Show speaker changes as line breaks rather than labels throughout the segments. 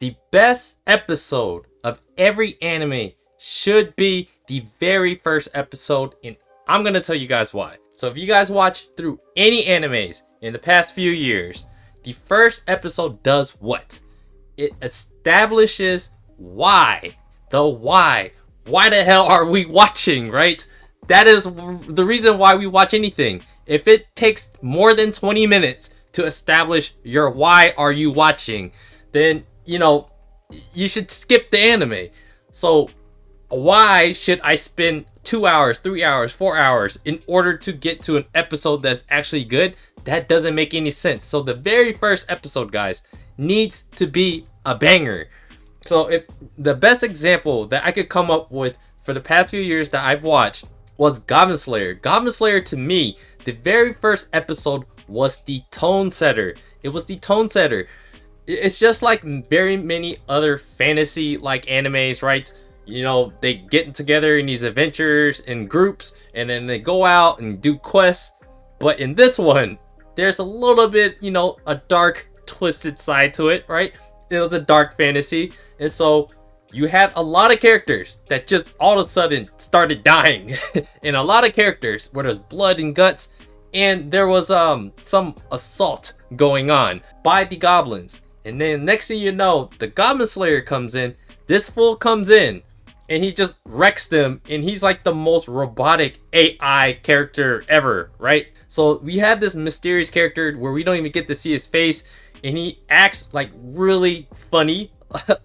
The best episode of every anime should be the very first episode, and I'm gonna tell you guys why. So if you guys watch through any animes in the past few years, the first episode does what? It establishes why. The why. Why the hell are we watching, right? That is the reason why we watch anything. If it takes more than 20 minutes to establish your why are you watching, then, you should skip the anime. So why should I spend 2 hours, 3 hours, 4 hours in order to get to an episode that's actually good? That doesn't make any sense. So the very first episode, guys, needs to be a banger. So if the best example that I could come up with for the past few years that I've watched was Goblin Slayer. Goblin Slayer, to me, the very first episode was the tone setter. It was the tone setter. It's just like very many other fantasy like animes, right? They get together in these adventures in groups and then they go out and do quests. But in this one, there's a little bit, a dark, twisted side to it, right? It was a dark fantasy. And so you had a lot of characters that just all of a sudden started dying. And a lot of characters where there's blood and guts. And there was some assault going on by the goblins. And then next thing you know, the Goblin Slayer comes in. This fool comes in and he just wrecks them. And he's like the most robotic AI character ever, right? So we have this mysterious character where we don't even get to see his face. And he acts like really funny,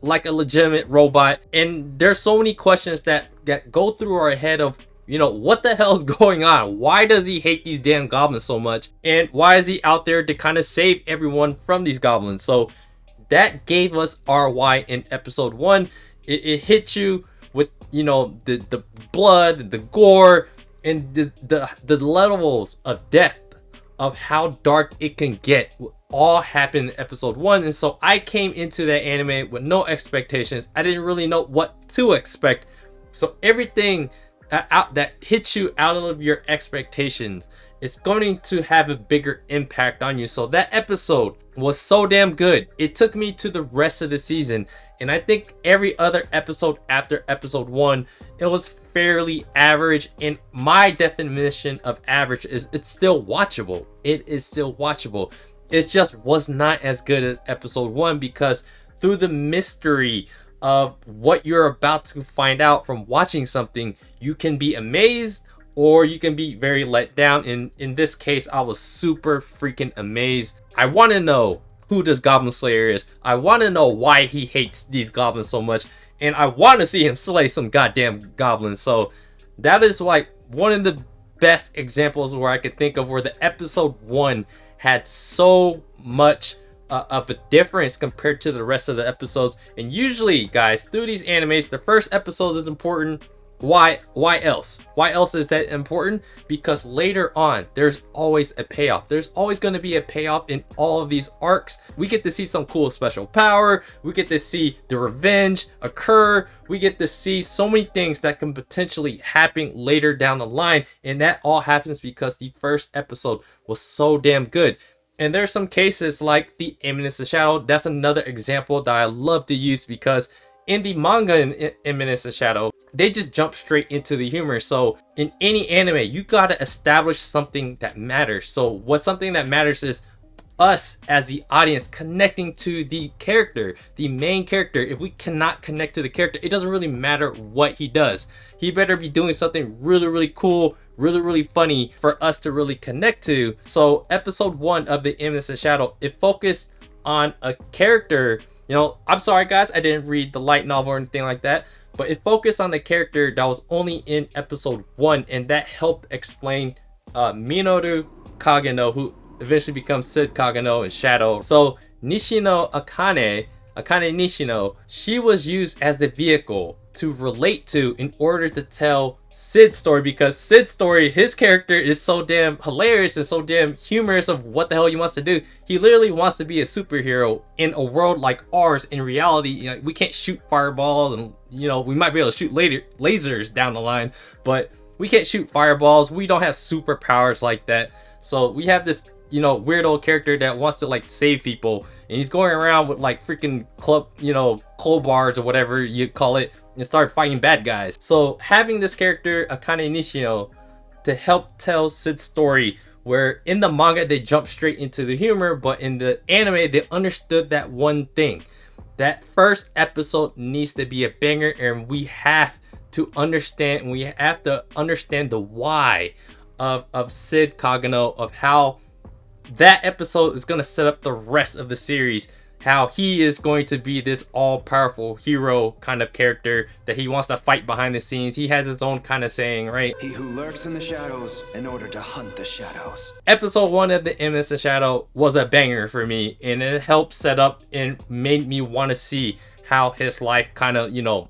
like a legitimate robot. And there's so many questions that go through our head of, what the hell is going on? Why does he hate these damn goblins so much? And why is he out there to kind of save everyone from these goblins? So that gave us our why in episode 1. It hit you with, the blood, the gore, and the levels of depth of how dark it can get. All happened in episode 1. And so I came into that anime with no expectations. I didn't really know what to expect. So everything that hits you out of your expectations is going to have a bigger impact on you. So that episode was so damn good. It took me to the rest of the season. And I think every other episode after episode 1, it was fairly average. And my definition of average is it's still watchable. It is still watchable. It just was not as good as episode 1 because through the mystery of what you're about to find out from watching something, you can be amazed or you can be very let down. And in this case, I was super freaking amazed. I want to know who this Goblin Slayer is. I want to know why he hates these goblins so much. And I want to see him slay some goddamn goblins. So that is like one of the best examples where I could think of where the episode 1 had so much of a difference compared to the rest of the episodes. And usually, guys, through these animes, the first episode is important. Why else? Why else is that important? Because later on, there's always a payoff. There's always going to be a payoff in all of these arcs. We get to see some cool special power. We get to see the revenge occur. We get to see so many things that can potentially happen later down the line. And that all happens because the first episode was so damn good. And there's some cases like the Eminence of Shadow. That's another example that I love to use because in the manga in Eminence of Shadow, they just jump straight into the humor. So in any anime, you gotta establish something that matters. So what something that matters is us as the audience connecting to the character, the main character. If we cannot connect to the character, it doesn't really matter what he does. He better be doing something really, really cool, really, really funny for us to really connect to. So episode 1 of the Eminence of Shadow, it focused on a character. I'm sorry guys, I didn't read the light novel or anything like that, but it focused on the character that was only in episode 1, and that helped explain Minoru Kageno, who eventually becomes Sid Kageno in Shadow. So Nishino Akane Nishino, she was used as the vehicle to relate to in order to tell Sid's story, because Sid's story, his character is so damn hilarious and so damn humorous of what the hell he wants to do. He literally wants to be a superhero in a world like ours. In reality, we can't shoot fireballs, and we might be able to shoot lasers down the line, but we can't shoot fireballs. We don't have superpowers like that. So we have this weirdo character that wants to like save people, and he's going around with like freaking club bars or whatever you call it, and start fighting bad guys. So having this character Akane Nishino to help tell Sid's story, where in the manga they jump straight into the humor, but in the anime they understood that one thing. That first episode needs to be a banger, and we have to understand the why of Sid Kagano, of how that episode is going to set up the rest of the series, how he is going to be this all-powerful hero kind of character that he wants to fight behind the scenes. He has his own kind of saying, right?
He who lurks in the shadows in order to hunt the shadows.
Episode 1 of The Innocent Shadow was a banger for me, and it helped set up and made me want to see how his life kind of,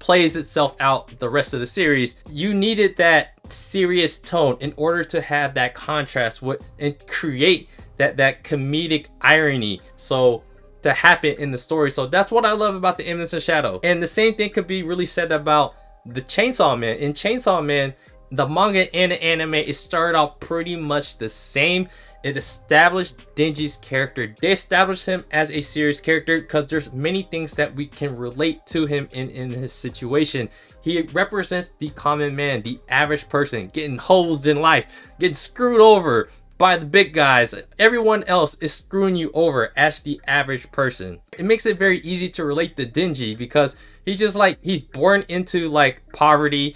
plays itself out the rest of the series. You needed that serious tone in order to have that contrast with and create that comedic irony so to happen in the story. So that's what I love about The Innocent Shadow. And the same thing could be really said about the Chainsaw Man. In Chainsaw Man, the manga and the anime, it started out pretty much the same. It established Denji's character. They established him as a serious character because there's many things that we can relate to him in his situation. He represents the common man, the average person, getting hosed in life, getting screwed over by the big guys. Everyone else is screwing you over as the average person. It makes it very easy to relate to Denji because he's just like, he's born into like poverty.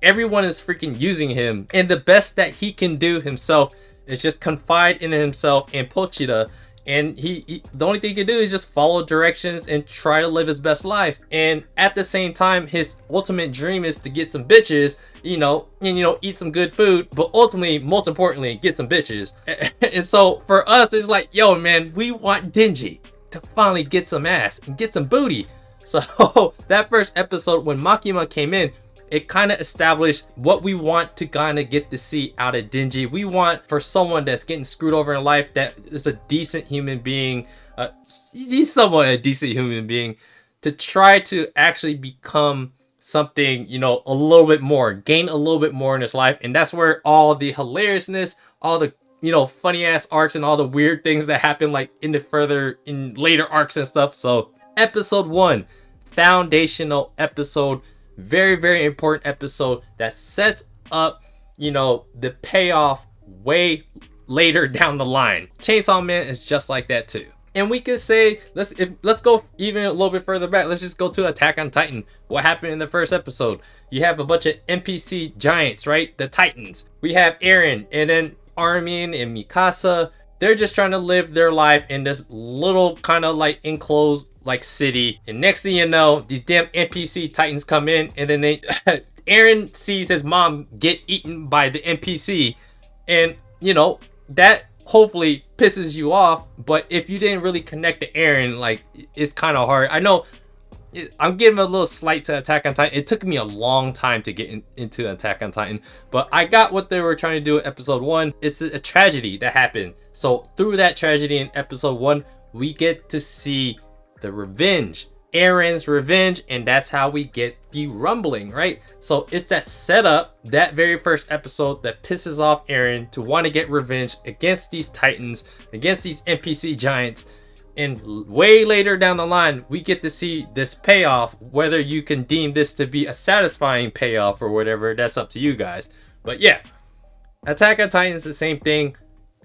Everyone is freaking using him, and the best that he can do himself is just confide in himself and Pochita, and he the only thing he can do is just follow directions and try to live his best life. And at the same time, his ultimate dream is to get some bitches, and eat some good food, but ultimately, most importantly, get some bitches. And so for us, it's like, yo man, we want Denji to finally get some ass and get some booty. So that first episode when Makima came in, it kind of established what we want to kind of get to see out of Denji. We want for someone that's getting screwed over in life, that is a decent human being, he's somewhat a decent human being, to try to actually become something, a little bit more, gain a little bit more in his life. And that's where all the hilariousness, all the funny ass arcs and all the weird things that happen like in later arcs and stuff. So episode 1, foundational episode, very, very important episode that sets up, the payoff way later down the line. Chainsaw Man is just like that too. And we could say, let's go even a little bit further back. Let's just go to Attack on Titan. What happened in the first episode? You have a bunch of NPC giants, right? The Titans. We have Eren, and then Armin and Mikasa. They're just trying to live their life in this little kind of like enclosed like city. And next thing you know, these damn NPC Titans come in, and then Eren sees his mom get eaten by the NPC, and that hopefully pisses you off. But if you didn't really connect to Eren, like, it's kind of hard. I know I'm giving a little slight to Attack on Titan. It took me a long time to get into Attack on Titan, but I got what they were trying to do in episode 1. It's a tragedy that happened. So through that tragedy in episode 1, we get to see the revenge, Eren's revenge, and that's how we get the rumbling, right? So it's that setup, that very first episode, that pisses off Eren to want to get revenge against these Titans, against these NPC giants. And way later down the line, we get to see this payoff. Whether you can deem this to be a satisfying payoff or whatever, that's up to you guys. But yeah, Attack on Titan is the same thing.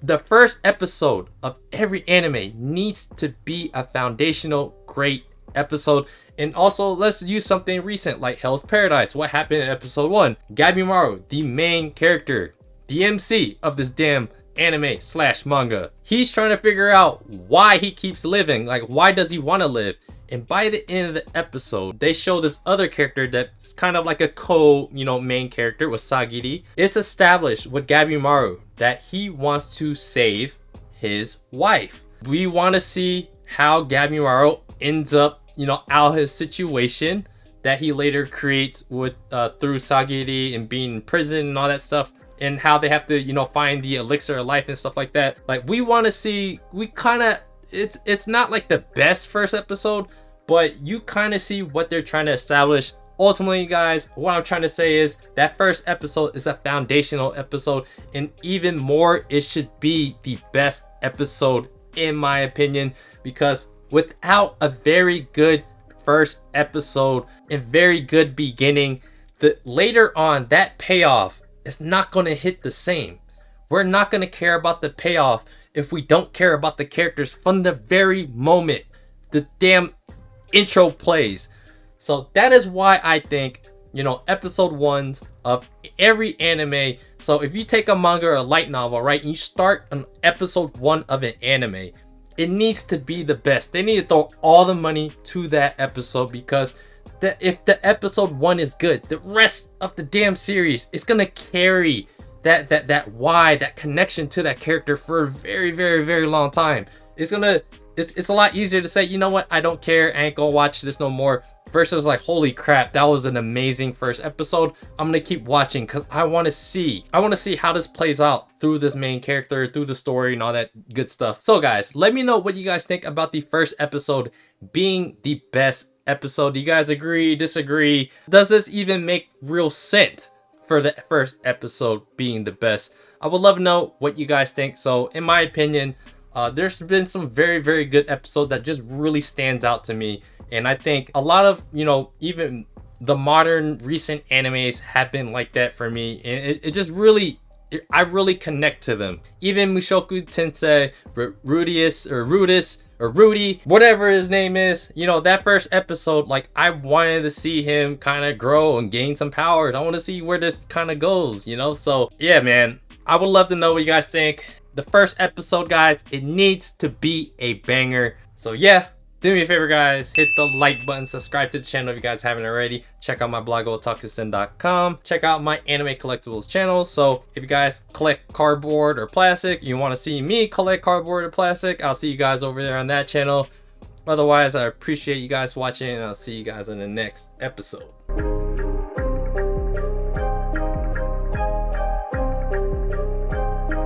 The first episode of every anime needs to be a foundational, great episode. And also, let's use something recent like Hell's Paradise. What happened in episode 1? Gabimaru, the main character, the MC of this damn anime/manga. He's trying to figure out why he keeps living. Like, why does he want to live? And by the end of the episode, they show this other character that's kind of like a main character with Sagiri. It's established with Gabimaru that he wants to save his wife. We want to see how Gabimaru ends up, out of his situation that he later creates with through Sagiri and being in prison and all that stuff, and how they have to, find the elixir of life and stuff like that. Like, we want to see, it's not like the best first episode, but you kind of see what they're trying to establish ultimately, guys, what I'm trying to say is that first episode is a foundational episode, and even more, it should be the best episode in my opinion, because without a very good first episode and very good beginning, the later on that payoff is not going to hit the same. We're not going to care about the payoff if we don't care about the characters from the very moment the damn intro plays. So that is why I think, you know, episode ones of every anime. So if you take a manga or a light novel, right, and you start on episode 1 of an anime, it needs to be the best. They need to throw all the money to that episode, because if the episode 1 is good, the rest of the damn series is gonna carry that connection to that character for a very, very, very long time. It's a lot easier to say, you know what, I don't care, I ain't gonna watch this no more, versus like, holy crap, that was an amazing first episode, I'm gonna keep watching because I want to see how this plays out through this main character, through the story and all that good stuff. So guys, let me know what you guys think about the first episode being the best episode. Do you guys agree, disagree? Does this even make real sense for the first episode being the best? I would love to know what you guys think. So in my opinion, there's been some very, very good episodes that just really stands out to me. And I think a lot of, you know, even the modern recent animes have been like that for me. And it just really, I really connect to them. Even Mushoku Tensei, Rudy, whatever his name is, you know, that first episode, like, I wanted to see him kind of grow and gain some powers. I want to see where this kind of goes, you know? So yeah, man, I would love to know what you guys think. The first episode, guys, it needs to be a banger. So yeah, do me a favor, guys, hit the like button, subscribe to the channel if you guys haven't already. Check out my blog, otakusen.com. Check out my anime collectibles channel. So if you guys collect cardboard or plastic, you want to see me collect cardboard or plastic, I'll see you guys over there on that channel. Otherwise, I appreciate you guys watching, and I'll see you guys in the next episode.